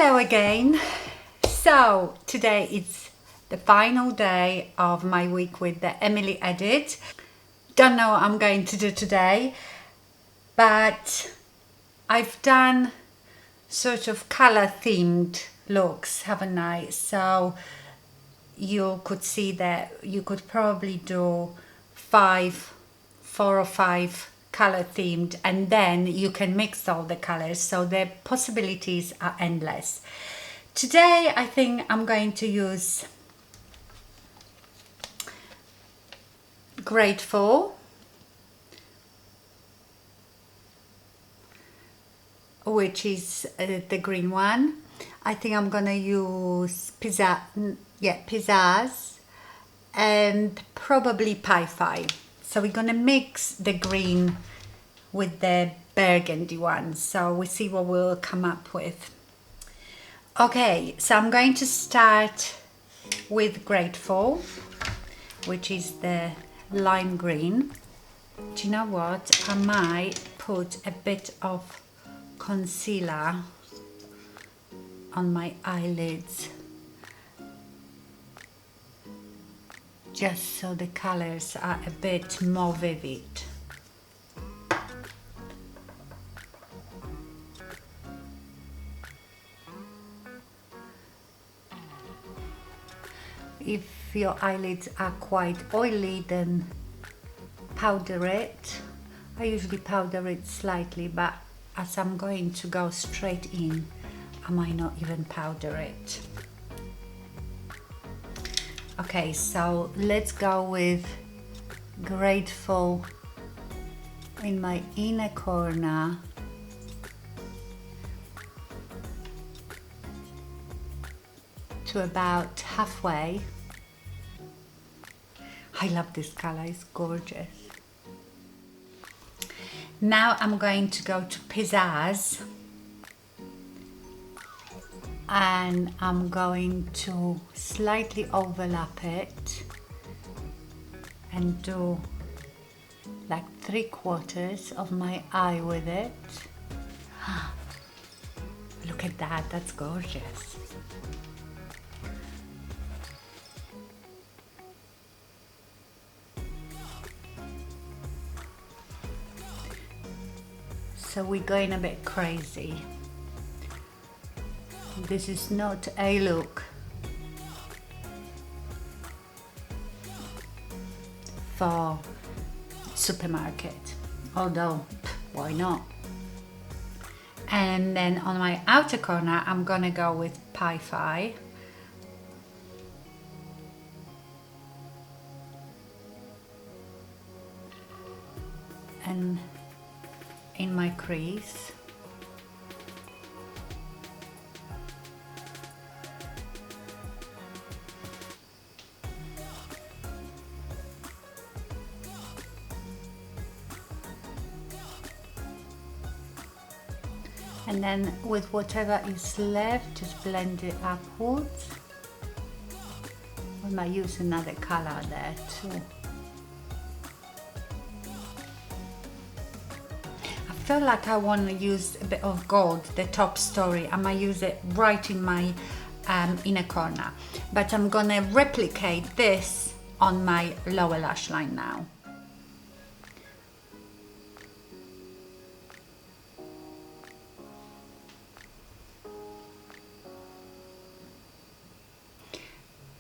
Hello again. So today is the final day of my week with the Emily edit. Don't know what I'm going to do today, but I've done sort of color themed looks, haven't I? So you could see that you could probably do 4 or 5 color themed, and then you can mix all the colors, so the possibilities are endless. Today I think I'm going to use Grateful, which is the green one. I think I'm gonna use Pizzazz, and probably MarkII. So we're gonna mix the green with the burgundy one, so we see what we'll come up with. Okay, so I'm going to start with Grateful, which is the lime green. Do you know what? I might put a bit of concealer on my eyelids, just so the colors are a bit more vivid. If your eyelids are quite oily, then powder it. I usually powder it slightly, but as I'm going to go straight in, I might not even powder it. Okay, so let's go with Grateful in my inner corner. To about halfway. I love this color, it's gorgeous. Now I'm going to go to Pizzazz, and I'm going to slightly overlap it and do like 3/4 of my eye with it. Look at that, that's gorgeous. So we're going a bit crazy. This is not a look for supermarket, although why not? And then on my outer corner, I'm gonna go with MarkII. And in my crease. And then with whatever is left, just blend it upwards. We might use another color there too. I feel like I want to use a bit of gold, the top story. I might use it right in my inner corner, but I'm gonna replicate this on my lower lash line now.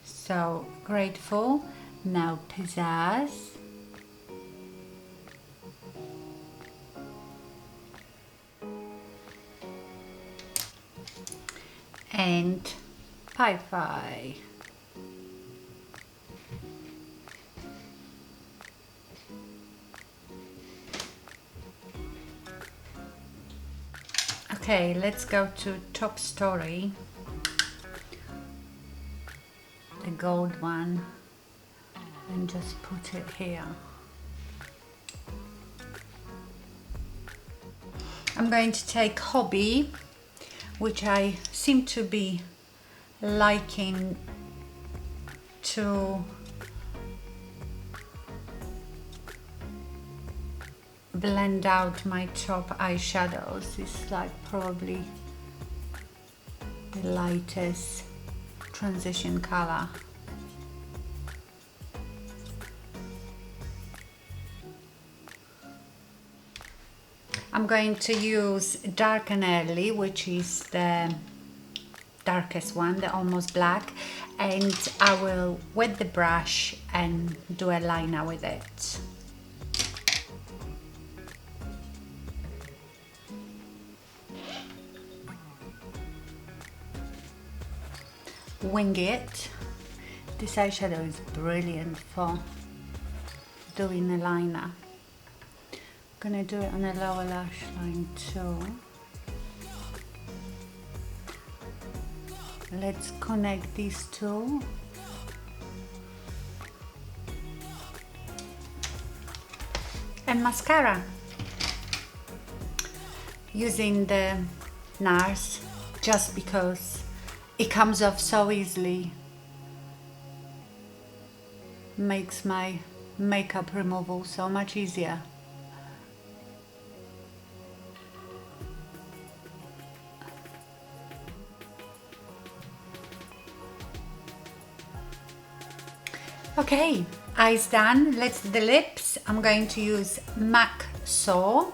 So Grateful, now Pizzazz. And MarkII. Okay, let's go to top story, the gold one, and just put it here. I'm going to take Hobby, which I seem to be liking to blend out my top eyeshadows. It's like probably the lightest transition color. I'm going to use Dark and Early, which is the darkest one, the almost black, and I will wet the brush and do a liner with it. Wing It. This eyeshadow is brilliant for doing a liner. I'm gonna do it on the lower lash line too. Let's connect these two. And mascara. Using the Nars, just because it comes off so easily. Makes my makeup removal so much easier. Okay, eyes done. Let's do the lips. I'm going to use MAC Soar.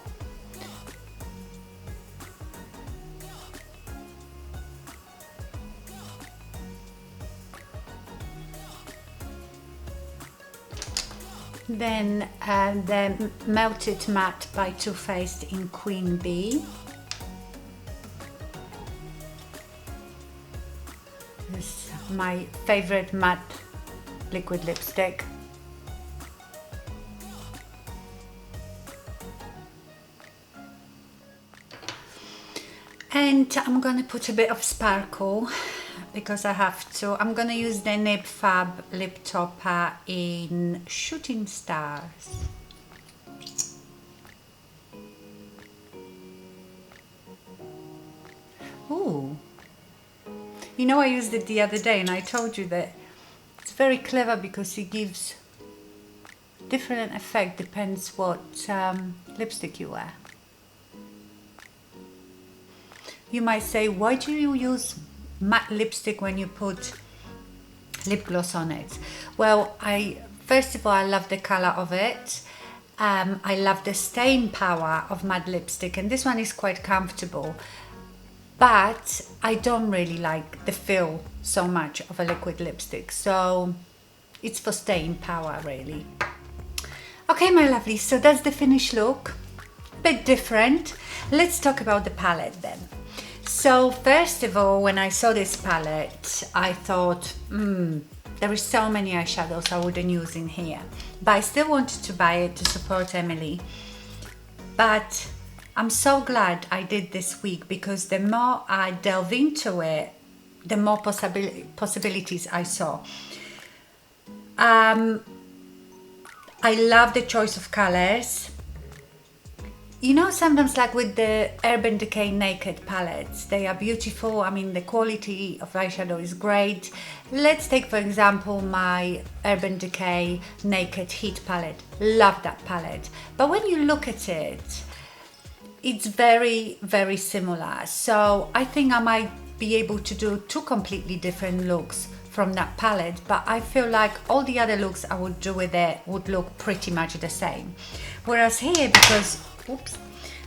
Then the Melted Matte by Too Faced in Queen Bee. This is my favorite matte liquid lipstick. And I'm gonna put a bit of sparkle because I have to. I'm gonna use the Nip+Fab lip topper in Shooting Stars. Ooh, you know, I used it the other day and I told you that it's very clever because it gives different effect, depends what lipstick you wear. You might say, why do you use matte lipstick when you put lip gloss on it? Well, first of all, I love the color of it. I love the staying power of matte lipstick, and this one is quite comfortable. But I don't really like the feel so much of a liquid lipstick, so it's for staying power really. Okay, my lovely, so that's the finished look. Bit different. Let's talk about the palette then. So first of all, when I saw this palette, I thought, there is so many eyeshadows I wouldn't use in here, but I still wanted to buy it to support Emily. But I'm so glad I did this week, because the more I delve into it, the more possibilities I saw. I love the choice of colors. You know, sometimes like with the Urban Decay Naked palettes, they are beautiful. I mean, the quality of eyeshadow is great. Let's take, for example, my Urban Decay Naked Heat palette. Love that palette. But when you look at it, it's very, very similar. So I think I might be able to do two completely different looks from that palette, but I feel like all the other looks I would do with it would look pretty much the same. Whereas here,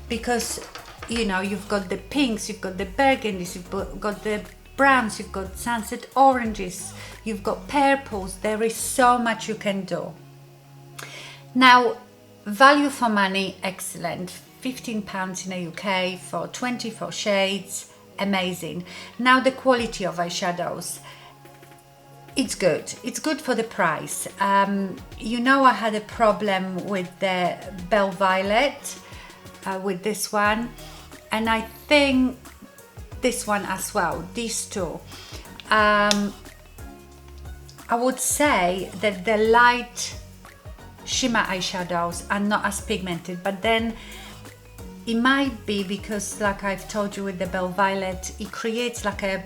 because you know, you've got the pinks, you've got the burgundies, you've got the browns, you've got sunset oranges, you've got purples, there is so much you can do. Now, value for money, excellent. £15 in the UK for 24 shades, amazing. Now the quality of eyeshadows, it's good. It's good for the price. You know, I had a problem with the Belle Violet, with this one, and I think this one as well, these two. I would say that the light shimmer eyeshadows are not as pigmented, but then it might be because, like I've told you with the Belle Violet, it creates like a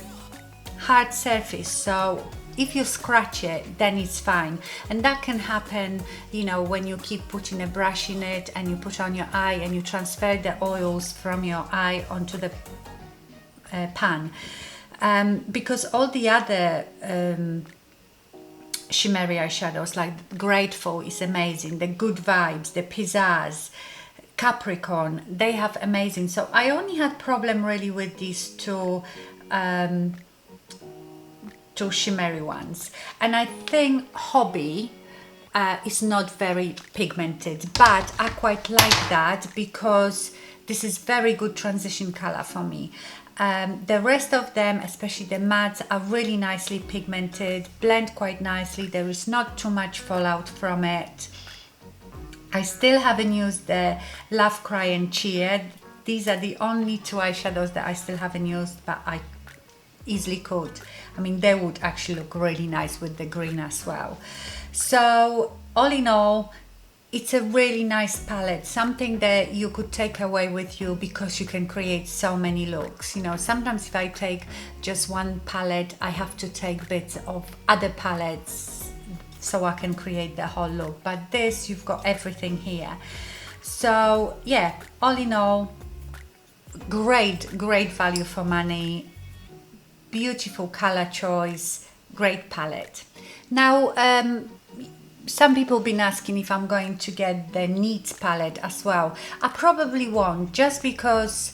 hard surface, so if you scratch it, then it's fine. And that can happen, you know, when you keep putting a brush in it and you put on your eye and you transfer the oils from your eye onto the pan. because all the other shimmery eyeshadows like Grateful is amazing, the Good Vibes, the Pizzazz, Capricorn, they have amazing. So I only had problem really with these two shimmery ones, and I think Hobby is not very pigmented, but I quite like that because this is very good transition color for me. The rest of them, especially the mattes, are really nicely pigmented, blend quite nicely, there is not too much fallout from it. I still haven't used the LACROIX and Cheer. These are the only two eyeshadows that I still haven't used, but I easily could. I mean, they would actually look really nice with the green as well. So all in all, it's a really nice palette, something that you could take away with you because you can create so many looks. You know, sometimes if I take just one palette, I have to take bits of other palettes so I can create the whole look. But this, you've got everything here. So yeah, all in all, great value for money, beautiful color choice, great palette. Now, some people have been asking if I'm going to get the Neat palette as well. I probably won't, just because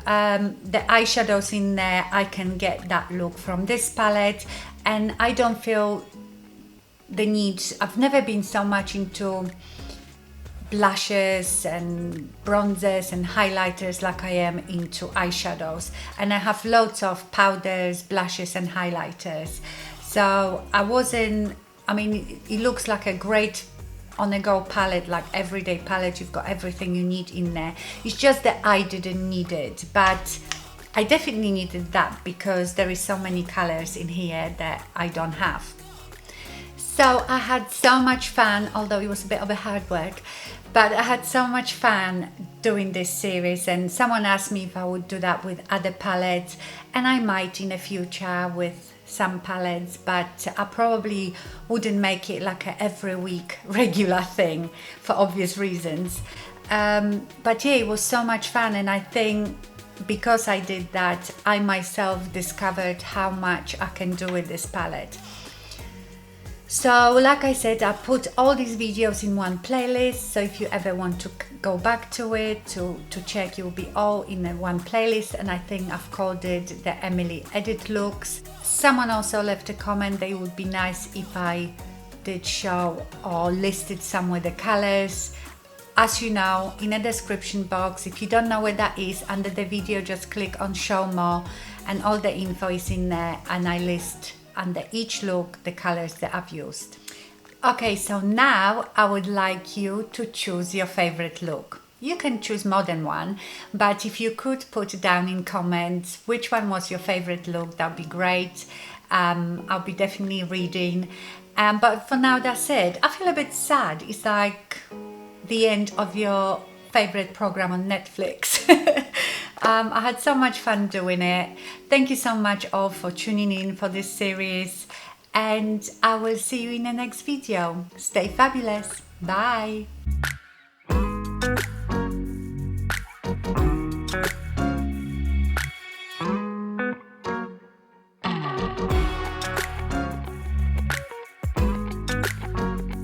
the eyeshadows in there, I can get that look from this palette, and I don't feel the need. I've never been so much into blushes and bronzers and highlighters like I am into eyeshadows, and I have loads of powders, blushes and highlighters. So I mean, it looks like a great on-the-go palette, like everyday palette. You've got everything you need in there. It's just that I didn't need it, but I definitely needed that because there is so many colors in here that I don't have. So I had so much fun, although it was a bit of a hard work, but I had so much fun doing this series, and someone asked me if I would do that with other palettes, and I might in the future with some palettes, but I probably wouldn't make it like a every week regular thing for obvious reasons. But yeah, it was so much fun, and I think because I did that, I myself discovered how much I can do with this palette. So like I said, I put all these videos in one playlist, so if you ever want to go back to it to check, you'll be all in one playlist, and I think I've called it the Emily Edit Looks. Someone also left a comment that it would be nice if I did show or listed some of the colors. As you know, in the description box, if you don't know where that is, under the video just click on show more and all the info is in there, and I list under each look the colors that I've used. Okay, so now I would like you to choose your favorite look. You can choose more than one, but if you could put down in comments which one was your favorite look, that would be great. I'll be definitely reading. But for now, that's it. I feel a bit sad. It's like the end of your favorite program on Netflix. I had so much fun doing it. Thank you so much all for tuning in for this series, and I will see you in the next video. Stay fabulous. Bye.